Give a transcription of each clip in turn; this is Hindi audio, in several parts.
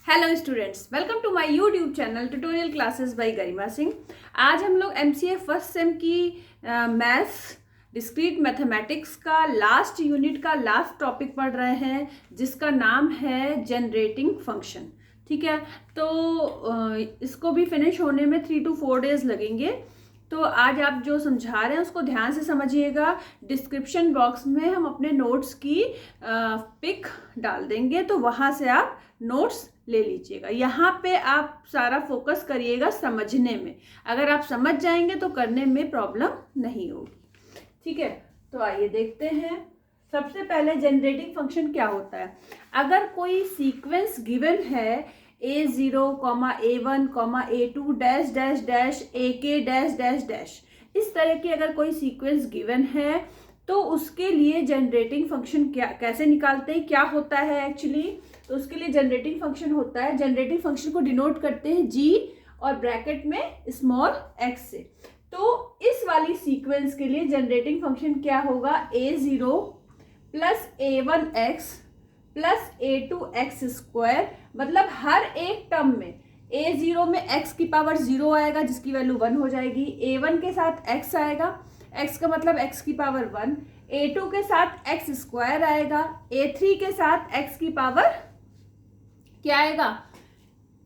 Hello students, welcome to my YouTube channel tutorial classes by Garima Singh. आज हम लोग एमसीए फर्स्ट सेम की मैथ्स डिस्क्रीट मैथमेटिक्स का लास्ट यूनिट का लास्ट टॉपिक पढ़ रहे हैं, जिसका नाम है जनरेटिंग फंक्शन। ठीक है, तो इसको भी फिनिश होने में 3 to 4 days लगेंगे। तो आज आप जो समझा रहे हैं उसको ध्यान से समझिएगा। डिस्क्रिप्शन बॉक्स में हम अपने नोट्स की पिक डाल देंगे, तो वहाँ से आप नोट्स ले लीजिएगा। यहाँ पे आप सारा फोकस करिएगा समझने में। अगर आप समझ जाएंगे तो करने में प्रॉब्लम नहीं होगी। ठीक है, तो आइए देखते हैं। सबसे पहले जनरेटिंग फंक्शन क्या होता है। अगर कोई सीक्वेंस गिवन है A0, A1, A2 dash dash dash AK dash dash dash, इस तरह की अगर कोई सीक्वेंस गिवन है तो उसके लिए जनरेटिंग फंक्शन कैसे निकालते हैं, क्या होता है एक्चुअली। तो उसके लिए जनरेटिंग फंक्शन होता है, जनरेटिंग फंक्शन को डिनोट करते हैं G और ब्रैकेट में स्मॉल x से। तो इस वाली सीक्वेंस के लिए जनरेटिंग फंक्शन क्या होगा, A0 plus A1x plus A2x square. मतलब हर एक टर्म में A0 में x की पावर 0 आएगा, जिसकी वैल्यू 1 हो जाएगी। A1 के साथ x आएगा, x का मतलब x की पावर 1। A2 के साथ x स्क्वायर आएगा, A3 के साथ x की पावर क्या आएगा,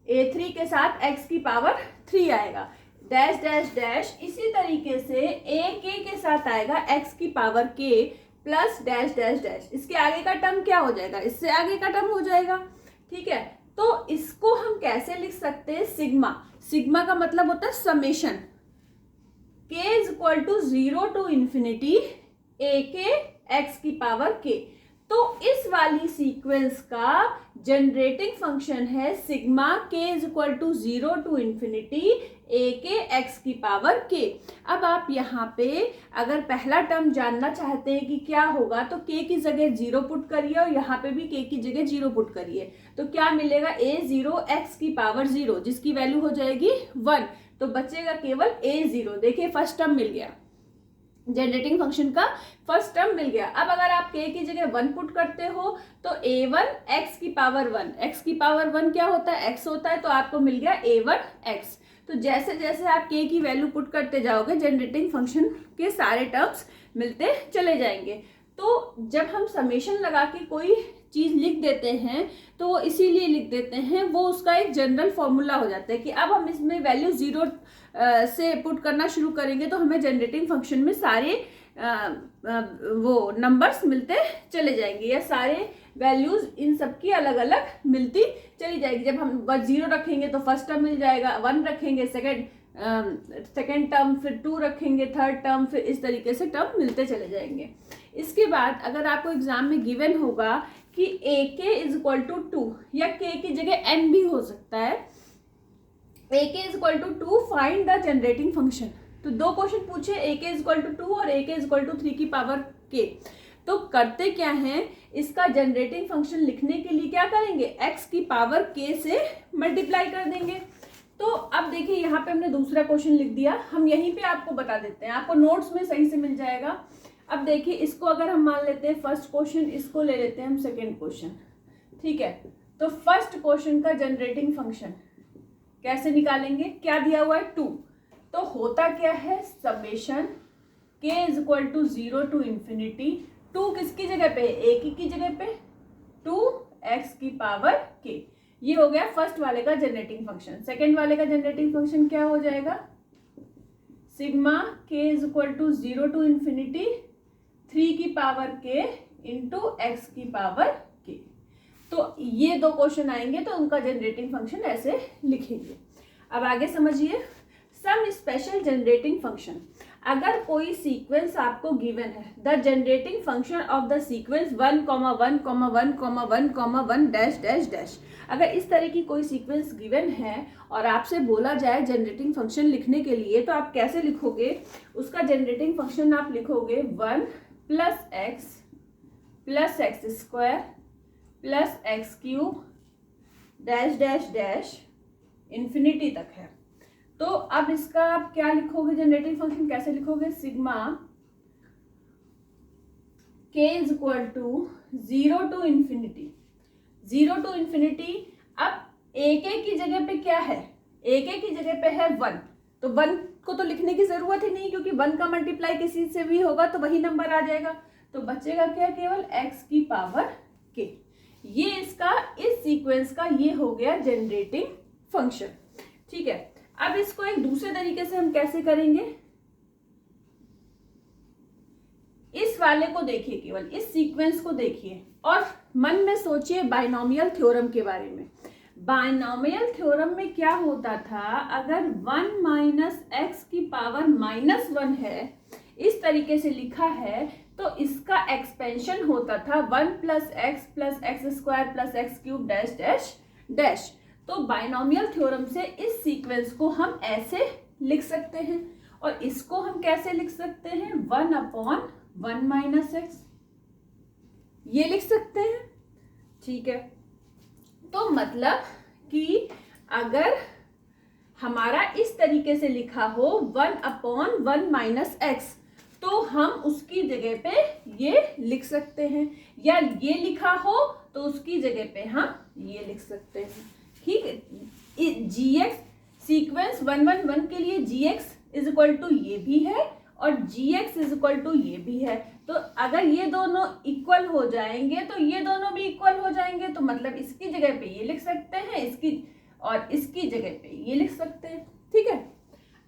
A3 के साथ x की पावर 3 आएगा, डैश डैश डैश। इसी तरीके से AK के साथ आएगा x की power k plus dash dash dash. इसके आगे का टर्म क्या हो जाएगा, इससे आगे का टर्म हो जाएगा। ठीक है, तो इसको हम कैसे लिख सकते हैं, सिग्मा। सिग्मा का मतलब होता है summation k is equal to 0 to infinity AK x की पावर k। तो इस वाली सीक्वेंस का जनरेटिंग फंक्शन है sigma k is equal to 0 to infinity AK x की पावर k। अब आप यहाँ पे अगर पहला टर्म जानना चाहते हैं कि क्या होगा, तो k की जगह 0 पुट करिए और यहाँ पे भी k की जगह 0 पुट करिए। तो क्या मिलेगा, A0 x की पावर 0, जिसकी वैल्यू हो जाएगी 1। तो बचेगा केवल A0। देखिए फर्स्ट टर्म मिल गया, जनरेटिंग फंक्शन का फर्स्ट टर्म मिल गया। अब अगर आप k की जगह 1 पुट करते हो तो A1 x की पावर 1, x की पावर 1 क्या होता है, x होता है, तो आपको मिल गया A1 x। तो जैसे जैसे आप k की वैल्यू पुट करते जाओगे, जनरेटिंग फंक्शन के सारे टर्म्स मिलते चले जाएंगे। तो जब हम समेशन लगा के कोई चीज लिख देते हैं तो वो इसीलिए लिख देते हैं, वो उसका एक जनरल फॉर्मूला हो जाता है कि अब हम इसमें वैल्यू 0 से पुट करना शुरू करेंगे तो हमें जनरेटिंग फंक्शन में सारे वो नंबर्स मिलते चले जाएंगे, या सारे वैल्यूज इन सबकी अलग अलग मिलती चली जाएगी। जब हम 0 रखेंगे तो फर्स्ट टर्म मिल जाएगा, 1 रखेंगे सेकेंड टर्म, फिर 2 रखेंगे थर्ड टर्म, फिर इस तरीके से टर्म मिलते चले जाएंगे। इसके बाद अगर आपको एग्जाम में गिवन होगा कि AK इज इक्वल टू 2, या k की जगह n भी हो सकता है, AK is equal to 2 find the generating function. तो दो क्वेश्चन पूछे, AK इज इक्वल टू 2 और AK इज इक्वल टू 3 की पावर k। तो करते क्या हैं, इसका जनरेटिंग फंक्शन लिखने के लिए क्या करेंगे, x की पावर k से मल्टीप्लाई कर देंगे। तो अब देखिए यहाँ पे हमने दूसरा क्वेश्चन लिख दिया, हम यहीं पे आपको बता देते हैं, आपको नोट्स में सही से मिल जाएगा। अब देखिए इसको अगर हम मान लेते हैं फर्स्ट क्वेश्चन, इसको ले लेते हैं हम सेकेंड क्वेश्चन। ठीक है, तो फर्स्ट क्वेश्चन का जनरेटिंग फंक्शन कैसे निकालेंगे, क्या दिया हुआ है 2। तो होता क्या है, summation k is equal to 0 to infinity, 2 किसकी जगह पे, AK की जगह पे 2x की पावर k। ये हो गया फर्स्ट वाले का जनरेटिंग फंक्शन। सेकेंड वाले का जनरेटिंग फंक्शन क्या हो जाएगा, sigma k is equal to 0 to infinity 3 की पावर k इंटू x की पावर k। तो ये दो क्वेश्चन आएंगे तो उनका जनरेटिंग फंक्शन ऐसे लिखेंगे। अब आगे समझिए, सम स्पेशल जनरेटिंग फंक्शन। अगर कोई सीक्वेंस आपको गिवन है, the generating function of the sequence 1, 1, 1, 1, 1 dash dash dash. अगर इस तरह की कोई सीक्वेंस गिवन है और आपसे बोला जाए जनरेटिंग फंक्शन लिखने के लिए, तो आप कैसे लिखोगे, उसका जनरेटिंग फंक्शन आप लिखोगे 1 plus x square plus x cube dash dash dash infinity तक है। तो अब इसका आप क्या लिखोगे, जनरेटिंग फंक्शन कैसे लिखोगे, sigma k is equal to 0 to infinity 0 to infinity. अब एक एक की जगह पे क्या है, एक एक की जगह पे है 1, तो 1 को तो लिखने की जरूरत ही नहीं, क्योंकि 1 का मल्टीप्लाई किसी से भी होगा तो वही नंबर आ जाएगा। तो बचेगा क्या, केवल x की पावर k। ये इसका, इस सीक्वेंस का ये हो गया जनरेटिंग फंक्शन। ठीक है, अब इसको एक दूसरे तरीके से हम कैसे करेंगे, इस वाले को देखिए, केवल इस सीक्वेंस को देखिए और मन में सोचिए बाइनोमियल थ्योरम के बारे में। बाइनोमियल थ्योरम में क्या होता था, अगर 1 माइनस एक्स की पावर -1 है, इस तरीके से लिखा है, तो इसका एक्सपेंशन होता था 1 plus x square plus x cube dash dash dash. तो बाइनोमियल थ्योरम से इस सीक्वेंस को हम ऐसे लिख सकते हैं, और इसको हम कैसे लिख सकते हैं, 1/1 माइनस एक्स, ये लिख सकते हैं। ठीक है, तो मतलब कि अगर हमारा इस तरीके से लिखा हो 1/1 माइनस एक्स, तो हम उसकी जगह पे ये लिख सकते हैं, या ये लिखा हो तो उसकी जगह पे हम ये लिख सकते हैं। ठीक है, gx सीक्वेंस 111 के लिए gx इज इक्वल टू ये भी है और gx इज इक्वल टू ये भी है। तो अगर ये दोनों इक्वल हो जाएंगे तो ये दोनों भी इक्वल हो जाएंगे, तो मतलब इसकी जगह पे ये लिख सकते हैं, इसकी और इसकी जगह पे ये लिख सकते हैं। ठीक है,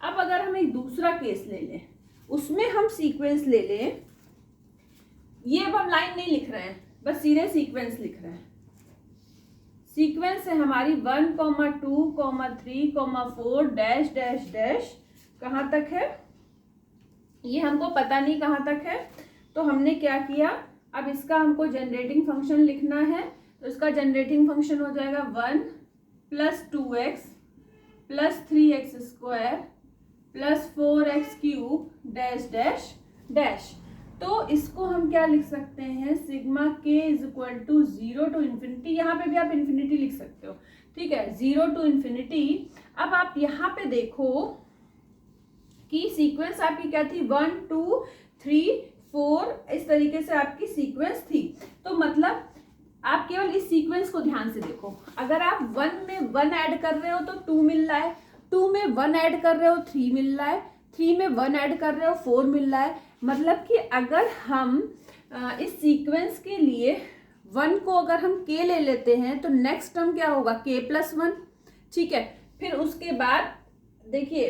अब अगर हम एक दूसरा केस ले लें, उसमें हम सीक्वेंस ले लें, ये अब हम लाइन नहीं लिख रहे हैं, बस सीधे सीक्वेंस लिख रहे हैं। सीक्वेंस है हमारी 1, 2, 3, 4 डैश डैश डैश, कहाँ तक है ये हमको पता नहीं कहाँ तक है। तो हमने क्या किया, अब इसका हमको जनरेटिंग फंक्शन लिखना है, तो इसका जनरेटिंग फंक्शन हो जाएगा 1 plus 2x plus 3x square plus 4x cube dash dash dash. तो इसको हम क्या लिख सकते हैं, sigma k is equal to 0 to infinity, यहाँ पे भी आप इन्फिनिटी लिख सकते हो। ठीक है, 0 टू इन्फिनिटी। अब आप यहाँ पे देखो कि सीक्वेंस आपकी क्या थी, 1 2 3 4, इस तरीके से आपकी सीक्वेंस थी। तो मतलब आप केवल इस सीक्वेंस को ध्यान से देखो, अगर आप 1 में 1 ऐड कर रहे हो तो 2 मिल रहा है, 2 में 1 ऐड कर रहे हो 3 मिल रहा है, 3 में 1 ऐड कर रहे हो 4 मिल रहा है। मतलब कि अगर हम इस सीक्वेंस के लिए 1 को अगर हम k ले लेते हैं तो नेक्स्ट टर्म क्या होगा, k+1। ठीक है, फिर उसके बाद देखिए,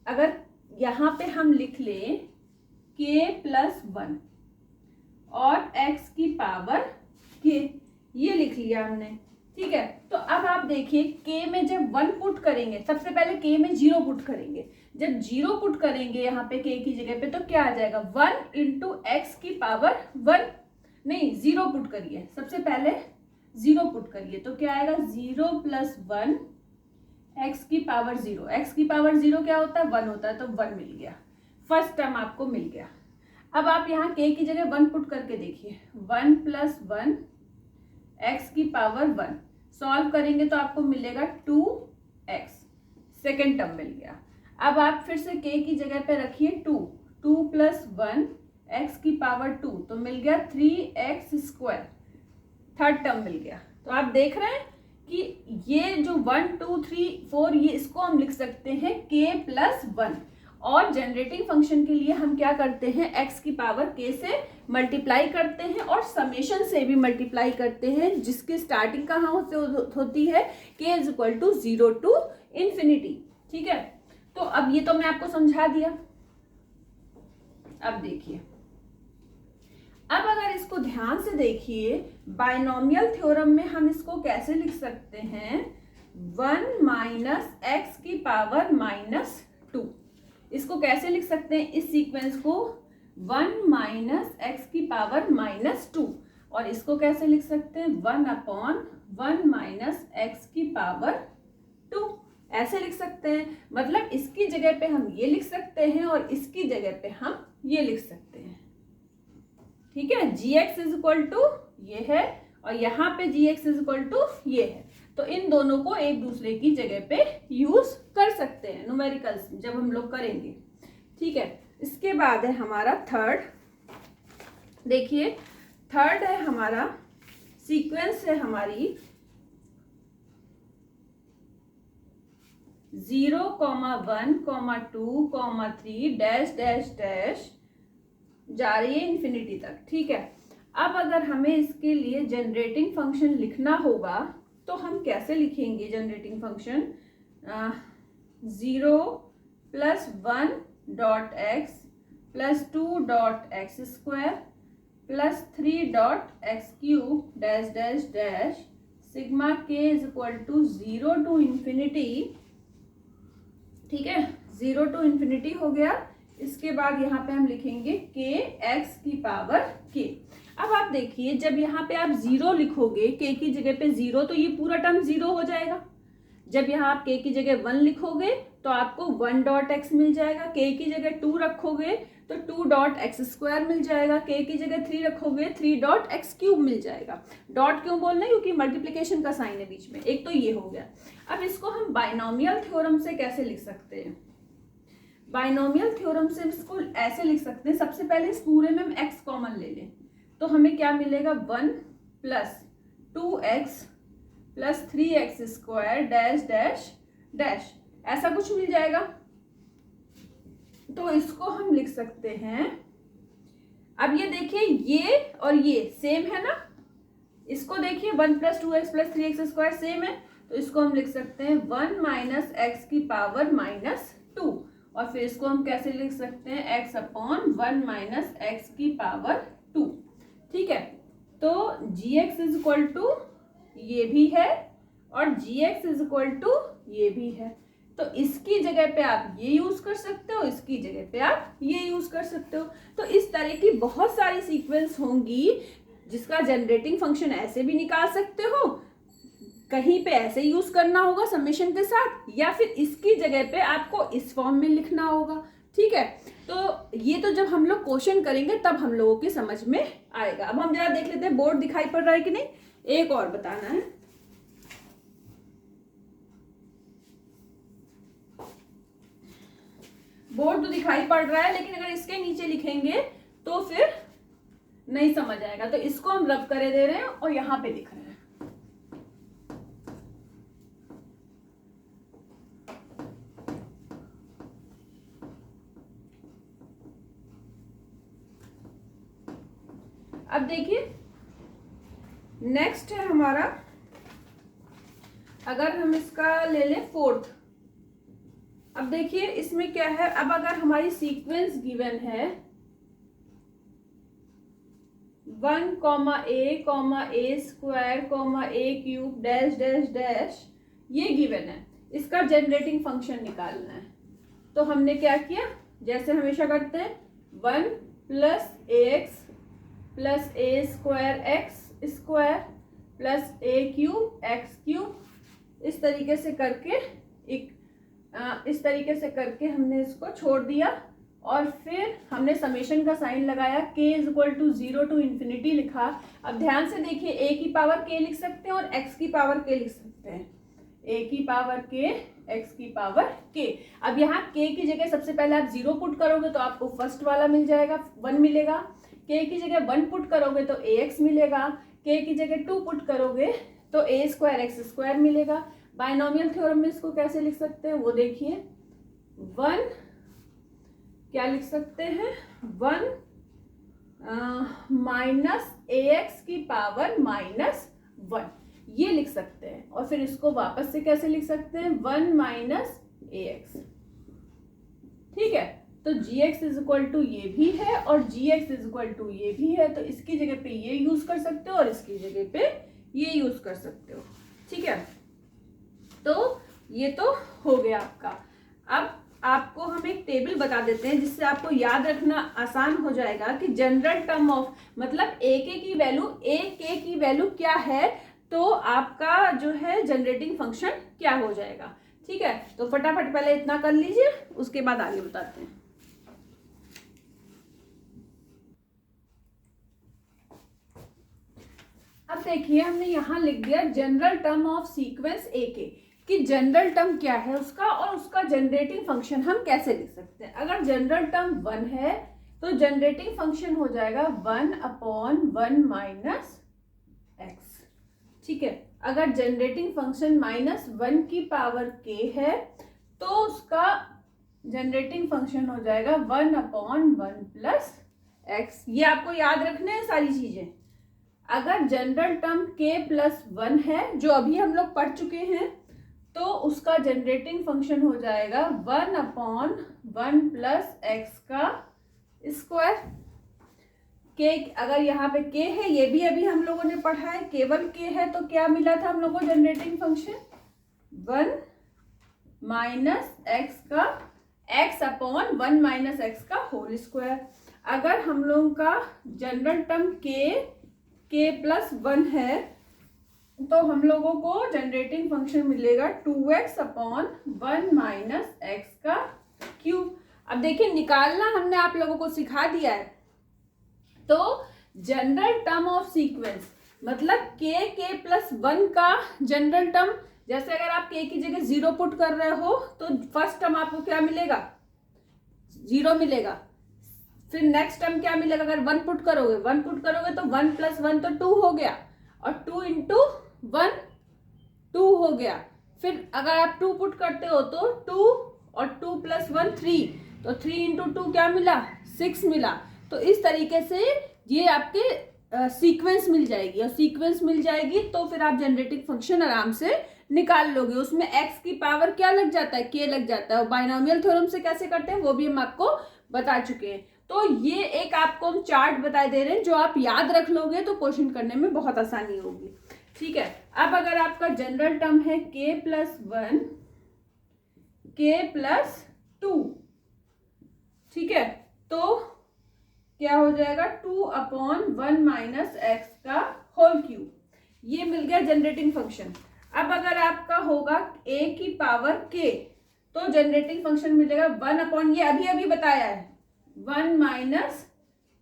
अगर यहाँ पे हम लिख लें k+1 और x की पावर k, ये लिख लिया हमने। ठीक है, तो अब आप देखिए k में जब 1 पुट करेंगे, सबसे पहले k में 0 पुट करेंगे, जब 0 पुट करेंगे यहाँ पे k की जगह पे, तो क्या आ जाएगा, 1 इंटू एक्स की पावर 1, नहीं 0 पुट करिए, सबसे पहले 0 पुट करिए, तो क्या आएगा 0 + 1 x की पावर 0, x की पावर 0 क्या होता है, 1 होता है, तो 1 मिल गया, फर्स्ट टर्म आपको मिल गया। अब आप यहाँ k की जगह 1 पुट करके देखिए, 1 + 1 x की पावर 1, सॉल्व करेंगे तो आपको मिलेगा 2x, सेकेंड टर्म मिल गया। अब आप फिर से k की जगह पे रखिए 2 + 1 x की पावर 2, तो मिल गया 3x², थर्ड टर्म मिल गया। तो आप देख रहे हैं कि ये जो 1 2 3 4, ये इसको हम लिख सकते हैं k+1, और जनरेटिंग फंक्शन के लिए हम क्या करते हैं, x की पावर k से मल्टीप्लाई करते हैं और समेशन से भी मल्टीप्लाई करते हैं, जिसकी स्टार्टिंग कहाँ होती है, k is equal to 0 to infinity. ठीक है, तो अब ये तो मैं आपको समझा दिया। अब देखिए, अब अगर इसको ध्यान से देखिए, बाइनोमियल थ्योरम में हम इसको कैसे लिख सकते हैं, 1 माइनस एक्स की पावर -2, इसको कैसे लिख सकते हैं, इस सीक्वेंस को 1 माइनस एक्स की पावर -2, और इसको कैसे लिख सकते हैं, 1/1 माइनस एक्स की पावर 2, ऐसे लिख सकते हैं। मतलब इसकी जगह पे हम ये लिख सकते हैं और इसकी जगह पे हम ये लिख सकते हैं। ठीक है, gx इज इक्वल टू ये है और यहाँ पे gx इज इक्वल टू ये है, तो इन दोनों को एक दूसरे की जगह पे यूज कर सकते हैं न्यूमेरिकल्स जब हम लोग करेंगे। ठीक है, इसके बाद है हमारा थर्ड, देखिए थर्ड है हमारा सीक्वेंस है हमारी 0,1,2,3 डैश डैश डैश जा रही है इन्फिनिटी तक। ठीक है, अब अगर हमें इसके लिए जनरेटिंग फंक्शन लिखना होगा तो हम कैसे लिखेंगे generating function? 0 + 1 dot x + 2 dot x square + 3 dot x cube dash dash dash sigma के = 0 to इन्फिनिटी। ठीक है, 0 to इन्फिनिटी हो गया। इसके बाद यहाँ पे हम लिखेंगे के एक्स की पावर के। अब आप देखिए, जब यहाँ पे आप 0 लिखोगे के की जगह पे 0, तो ये पूरा टर्म 0 हो जाएगा। जब यहाँ आप के की जगह 1 लिखोगे तो आपको 1 डॉट एक्स मिल जाएगा। के की जगह 2 रखोगे तो 2 डॉट एक्स स्क्वायर मिल जाएगा। के की जगह 3 रखोगे 3 डॉट एक्स क्यूब मिल जाएगा। डॉट क्यों बोलना है? क्योंकि मल्टीप्लिकेशन का साइन है बीच में। एक तो ये हो गया। अब इसको हम बाइनोमियल थ्योरम से कैसे लिख सकते हैं? बाइनोमियल थ्योरम से इसको ऐसे लिख सकते हैं, सबसे पहले इस पूरे में हम x कॉमन ले लें तो हमें क्या मिलेगा? 1 + 2x + 3x² dash dash dash, ऐसा कुछ मिल जाएगा। तो इसको हम लिख सकते हैं। अब ये देखिए, ये और ये सेम है ना, इसको देखिए 1 + 2x + 3x² सेम है, तो इसको हम लिख सकते हैं 1 - x की पावर -2। और फिर इसको हम कैसे लिख सकते हैं? x/1 - x की पावर 2। ठीक है, तो gx = ये भी है और gx = ये भी है। तो इसकी जगह पे आप ये यूज कर सकते हो, इसकी जगह पे आप ये यूज कर सकते हो। तो इस तरह की बहुत सारी सीक्वेंस होंगी जिसका जनरेटिंग फंक्शन ऐसे भी निकाल सकते हो, कहीं पे ऐसे यूज करना होगा समेशन के साथ, या फिर इसकी जगह पे आपको इस फॉर्म में लिखना होगा। ठीक है, तो ये तो जब हम लोग क्वेश्चन करेंगे तब हम लोगों की समझ में आएगा। अब हम जरा देख लेते हैं बोर्ड दिखाई पड़ रहा है कि नहीं। एक और बताना है, बोर्ड तो दिखाई पड़ रहा है लेकिन अगर इसके नीचे लिखेंगे तो फिर नहीं समझ आएगा। तो इसको हम रब करे दे रहे हैं और यहाँ पे लिख रहे हैं। अब देखिए, नेक्स्ट है हमारा, अगर हम इसका ले लें 4th। अब देखिए इसमें क्या है, अब अगर हमारी सीक्वेंस गिवन है 1, a, a², a³ dash dash dash, ये गिवन है, इसका जनरेटिंग फंक्शन निकालना है। तो हमने क्या किया, जैसे हमेशा करते हैं, 1 + ax + a²x² + a³ x³, इस तरीके से करके हमने इसको छोड़ दिया। और फिर हमने समेशन का साइन लगाया, k = 0 to इन्फिनिटी लिखा। अब ध्यान से देखिए, a की पावर k लिख सकते हैं और x की पावर k लिख सकते हैं। a की पावर k, x की पावर k। अब यहाँ k की जगह सबसे पहले आप 0 पुट करोगे तो आपको फर्स्ट वाला मिल जाएगा, 1 मिलेगा। k की जगह 1 पुट करोगे तो ax मिलेगा। k की जगह 2 पुट करोगे तो a² x² मिलेगा। बाइनोमियल थ्योरम में इसको कैसे लिख सकते हैं वो देखिए, 1 क्या लिख सकते हैं, 1 -ax की पावर -1, ये लिख सकते हैं। और फिर इसको वापस से कैसे लिख सकते हैं, 1 - ax। ठीक है, तो gx = ये भी है और gx = ये भी है, तो इसकी जगह पे ये यूज कर सकते हो और इसकी जगह पे ये यूज कर सकते हो। ठीक है, तो ये तो हो गया आपका। अब आपको हम एक टेबल बता देते हैं जिससे आपको याद रखना आसान हो जाएगा कि जनरल टर्म ऑफ, मतलब a k की वैल्यू क्या है, तो आपका जो है जनरेटिंग फंक्शन क्या हो जाएगा। ठीक है, तो फटाफट पहले इतना कर लीजिए, उसके बाद आगे बताते हैं। अब देखिए, हमने यहाँ लिख दिया general term of sequence a k, कि जनरल टर्म क्या है उसका और उसका जनरेटिंग फंक्शन हम कैसे लिख सकते हैं। अगर जनरल टर्म 1 है तो जनरेटिंग फंक्शन हो जाएगा 1/1 - x। ठीक है, अगर जनरेटिंग फंक्शन -1 की पावर k है तो उसका जनरेटिंग फंक्शन हो जाएगा 1/1 प्लस एक्स। ये आपको याद रखने हैं सारी चीजें। अगर जनरल टर्म k प्लस 1 है, जो अभी हम लोग पढ़ चुके हैं, तो उसका जनरेटिंग फंक्शन हो जाएगा 1/1 प्लस एक्स का स्क्वायर। k अगर यहाँ पे k है, ये भी अभी हम लोगों ने पढ़ा है, केवल k है, तो क्या मिला था हम लोगों को जनरेटिंग फंक्शन 1 माइनस एक्स का x/1 माइनस एक्स का होल स्क्वायर। अगर हम लोगों का जनरल टर्म k प्लस 1 है, तो हम लोगों को जनरेटिंग फंक्शन मिलेगा 2x/1 माइनस एक्स का क्यूब। अब देखिए, निकालना हमने आप लोगों को सिखा दिया है। तो जनरल टर्म ऑफ सीक्वेंस मतलब k प्लस 1 का जनरल टर्म, जैसे अगर आप k की जगह 0 पुट कर रहे हो तो फर्स्ट टर्म आपको क्या मिलेगा, 0 मिलेगा। फिर नेक्स्ट टर्म क्या मिलेगा, अगर 1 पुट करोगे तो 1 प्लस 1 तो 2 हो गया, और 2 इंटू 1 2 हो गया। फिर अगर आप 2 पुट करते हो तो 2 और 2 प्लस 1 3, तो 3 इंटू 2 क्या मिला, 6 मिला। तो इस तरीके से ये आपके सीक्वेंस मिल जाएगी, और सीक्वेंस मिल जाएगी तो फिर आप जनरेटिंग फंक्शन आराम से निकाल लोगे। उसमें x की पावर क्या लग जाता है, k लग जाता है। और बाइनोमियल थ्योरम से कैसे करते हैं वो भी हम आपको बता चुके हैं। तो ये एक आपको हम चार्ट बता दे रहे हैं, जो आप याद रख लोगे तो क्वेश्चन करने में बहुत आसानी होगी। ठीक है, अब अगर आपका जनरल टर्म है k प्लस 1 k प्लस 2, ठीक है, तो क्या हो जाएगा 2/1 माइनस एक्स का होल क्यूब। ये मिल गया जनरेटिंग फंक्शन। अब अगर आपका होगा a की पावर k, तो जनरेटिंग फंक्शन मिलेगा 1/, ये अभी अभी बताया है, 1 माइनस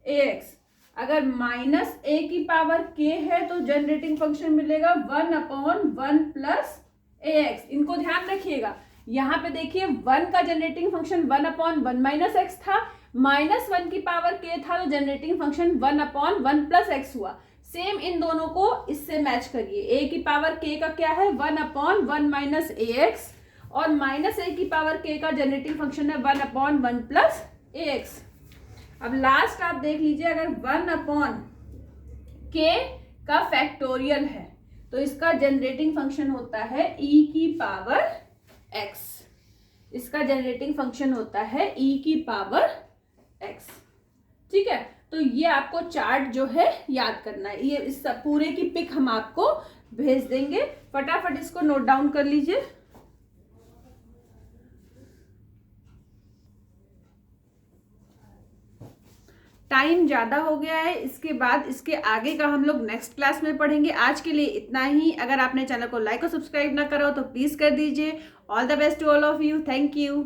ax। अगर माइनस a की पावर k है तो जनरेटिंग फंक्शन मिलेगा 1/1 प्लस ax। इनको ध्यान रखिएगा, यहाँ पे देखिए 1 का जनरेटिंग फंक्शन 1/1 माइनस एक्स था, -1 की पावर k था, तो जनरेटिंग फंक्शन 1/1 प्लस एक्स हुआ। सेम इन दोनों को इससे मैच करिए। a की पावर k का क्या है, 1/1 माइनस ax, और माइनस a की पावर k का जनरेटिंग फंक्शन है 1/1 प्लस ax। अब लास्ट आप देख लीजिए, अगर 1/k का फैक्टोरियल है तो इसका जनरेटिंग फंक्शन होता है e की पावर x। इसका जनरेटिंग फंक्शन होता है e की पावर x। ठीक है, तो ये आपको चार्ट जो है याद करना है। ये इस पूरे की पिक हम आपको भेज देंगे, फटाफट इसको नोट डाउन कर लीजिए। टाइम ज़्यादा हो गया है, इसके बाद इसके आगे का हम लोग नेक्स्ट क्लास में पढ़ेंगे। आज के लिए इतना ही। अगर आपने चैनल को लाइक और सब्सक्राइब ना करा हो तो प्लीज़ कर दीजिए। All the best to all of you. Thank you.